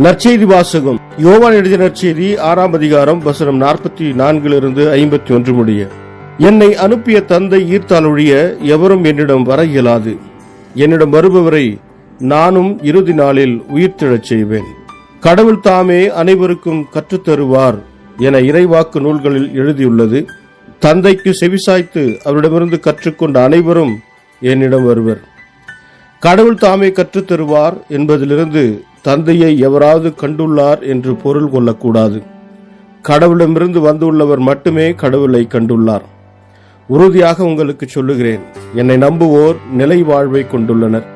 நற்செய்தி வாசகம். யோவான் எழுதிய நற்செய்தி 6ஆம் அதிகாரம் வசனம் 44 51 முடிய. என்னை அனுப்பிய தந்தை ஈர்த்தால் ஒழிய எவரும் என்னிடம் வர இயலாது. என்னிடம் வருபவரை நானும் இறுதி நாளில் உயிர்த்தெழச் செய்வேன். கடவுள் தாமே அனைவருக்கும் கற்றுத்தருவார் என இறைவாக்கு நூல்களில் எழுதியுள்ளது. தந்தைக்கு செவிசாய்த்து அவரிடமிருந்து கற்றுக்கொண்ட அனைவரும் என்னிடம் வருவர். கடவுள் தாமே கற்றுத்தருவார் என்பதிலிருந்து தந்தையை எவராவது கண்டுள்ளார் என்று பொருள் கொள்ளக்கூடாது. கடவுளிடமிருந்து வந்துள்ளவர் மட்டுமே கடவுளை கண்டுள்ளார். உறுதியாக உங்களுக்கு சொல்லுகிறேன், என்னை நம்புவோர் நிலை வாழ்வை கொண்டுள்ளனர்.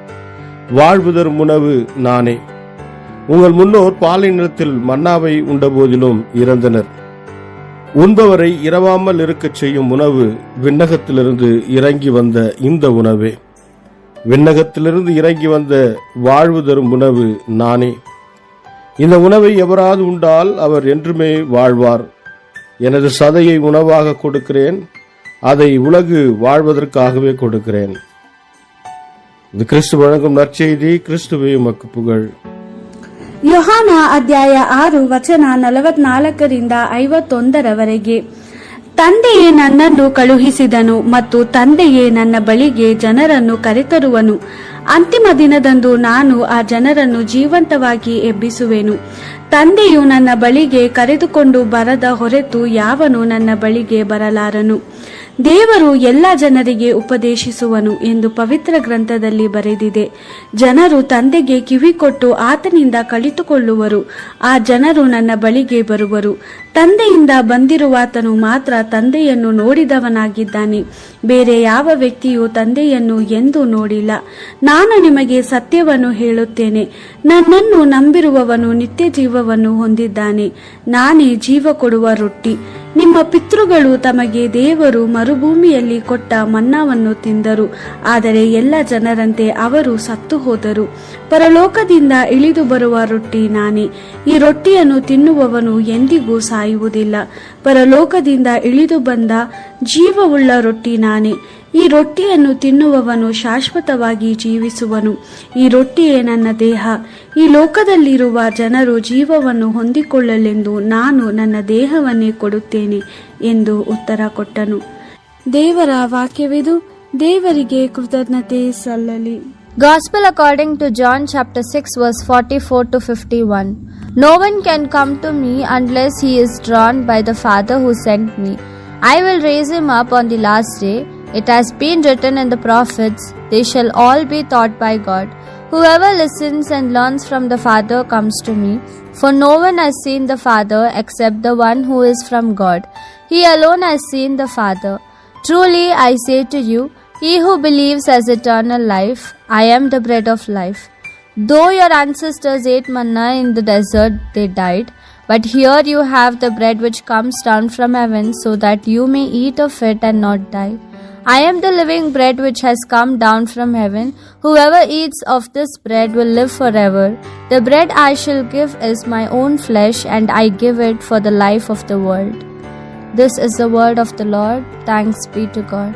வாழ்வு தரும் உணவு நானே. உங்கள் முன்னோர் பாலை நிலத்தில் மன்னாவை உண்ட போதிலும் இறந்தனர். உண்பவரை இரவாமல் இருக்கச் செய்யும் உணவு விண்ணகத்திலிருந்து இறங்கி வந்த இந்த உணவே. விண்ணகத்திலிருந்து இறங்கி வந்த வாழ்வு தரும் உணவு நானே. இந்த உணவை எவராது உண்டால் அவர் என்றுமே வாழ்வார். எனது சதையை உணவாக கொடுக்கிறேன், அதை உலகு வாழ்வதற்காகவே கொடுக்கிறேன். இது கிறிஸ்து வழங்கும் நற்செய்தி. கிறிஸ்துவே உமக்கு புகழ். ಯೋಹಾನ ಅಧ್ಯಾಯ 6 ವಚನ 44 51 ತಂದೆಯೇ ನನ್ನನ್ನು ಕಳುಹಿಸಿದನು ಮತ್ತು ತಂದೆಯೇ ನನ್ನ ಬಳಿಗೆ ಜನರನ್ನು ಕರೆತರುವನು. ಅಂತಿಮ ದಿನದಂದು ನಾನು ಆ ಜನರನ್ನು ಜೀವಂತವಾಗಿ ಎಬ್ಬಿಸುವೆನು. ತಂದೆಯು ನನ್ನ ಬಳಿಗೆ ಕರೆದುಕೊಂಡು ಬರದ ಹೊರತು ಯಾವನು ನನ್ನ ಬಳಿಗೆ ಬರಲಾರನು. ದೇವರು ಎಲ್ಲ ಜನರಿಗೆ ಉಪದೇಶಿಸುವನು ಎಂದು ಪವಿತ್ರ ಗ್ರಂಥದಲ್ಲಿ ಬರೆದಿದೆ. ಜನರು ತಂದೆಗೆ ಕಿವಿಕೊಟ್ಟು ಆತನಿಂದ ಕಲಿತುಕೊಳ್ಳುವರು. ಆ ಜನರು ನನ್ನ ಬಳಿಗೆ ಬರುವರು. ತಂದೆಯಿಂದ ಬಂದಿರುವಾತನು ಮಾತ್ರ ತಂದೆಯನ್ನು ನೋಡಿದವನಾಗಿದ್ದಾನೆ. ಬೇರೆ ಯಾವ ವ್ಯಕ್ತಿಯು ತಂದೆಯನ್ನು ಎಂದೂ ನೋಡಿಲ್ಲ. ನಾನು ನಿಮಗೆ ಸತ್ಯವನ್ನು ಹೇಳುತ್ತೇನೆ, ನನ್ನನ್ನು ನಂಬಿರುವವನು ನಿತ್ಯ ಜೀವವನ್ನು ಹೊಂದಿದ್ದಾನೆ. ನಾನೇ ಜೀವ ಕೊಡುವ ರೊಟ್ಟಿ. ನಿಮ್ಮ ಪಿತೃಗಳು ತಮಗೆ ದೇವರು ಮರುಭೂಮಿಯಲ್ಲಿ ಕೊಟ್ಟ ಮನ್ನಾವನ್ನು ತಿಂದರು, ಆದರೆ ಎಲ್ಲ ಜನರಂತೆ ಅವರು ಸತ್ತು ಹೋದರು. ಪರಲೋಕದಿಂದ ಇಳಿದು ಬರುವ ರೊಟ್ಟಿ ನಾನೇ. ಈ ರೊಟ್ಟಿಯನ್ನು ತಿನ್ನುವವನು ಎಂದಿಗೂ ಸಾಯುವುದಿಲ್ಲ. ಪರಲೋಕದಿಂದ ಇಳಿದು ಬಂದ ಜೀವವುಳ್ಳ ರೊಟ್ಟಿ ನಾನೇ. ಈ ರೊಟ್ಟಿಯನ್ನು ತಿನ್ನುವವನು ಶಾಶ್ವತವಾಗಿ ಜೀವಿಸುವನು. ಈ ರೊಟ್ಟಿಯೇ ನನ್ನ ದೇಹ. ಈ ಲೋಕದಲ್ಲಿರುವ ಜನರು ಜೀವವನ್ನು ಹೊಂದಿಕೊಳ್ಳಲೆಂದು ನಾನು ನನ್ನ ದೇಹವನ್ನೇ ಕೊಡುತ್ತೇನೆ ಎಂದು ಉತ್ತರ ಕೊಟ್ಟನು. ದೇವರ ವಾಕ್ಯವಿದು. ದೇವರಿಗೆ ಕೃತಜ್ಞತೆ ಸಲ್ಲಲಿ. Gospel according to John chapter 6 verse 44 to 51. No one can come to me unless he is drawn by the Father who sent me. I will raise him up on the last day. It has been written in the prophets, they shall all be taught by God. Whoever listens and learns from the Father comes to me. For no one has seen the Father except the one who is from God. He alone has seen the Father. Truly I say to you, he who believes has eternal life. I am the bread of life. Though your ancestors ate manna in the desert, they died. But here you have the bread which comes down from heaven, so that you may eat of it and not die. I am the living bread which has come down from heaven. Whoever eats of this bread will live forever. The bread I shall give is my own flesh, and I give it for the life of the world. This is the word of the Lord. Thanks be to God.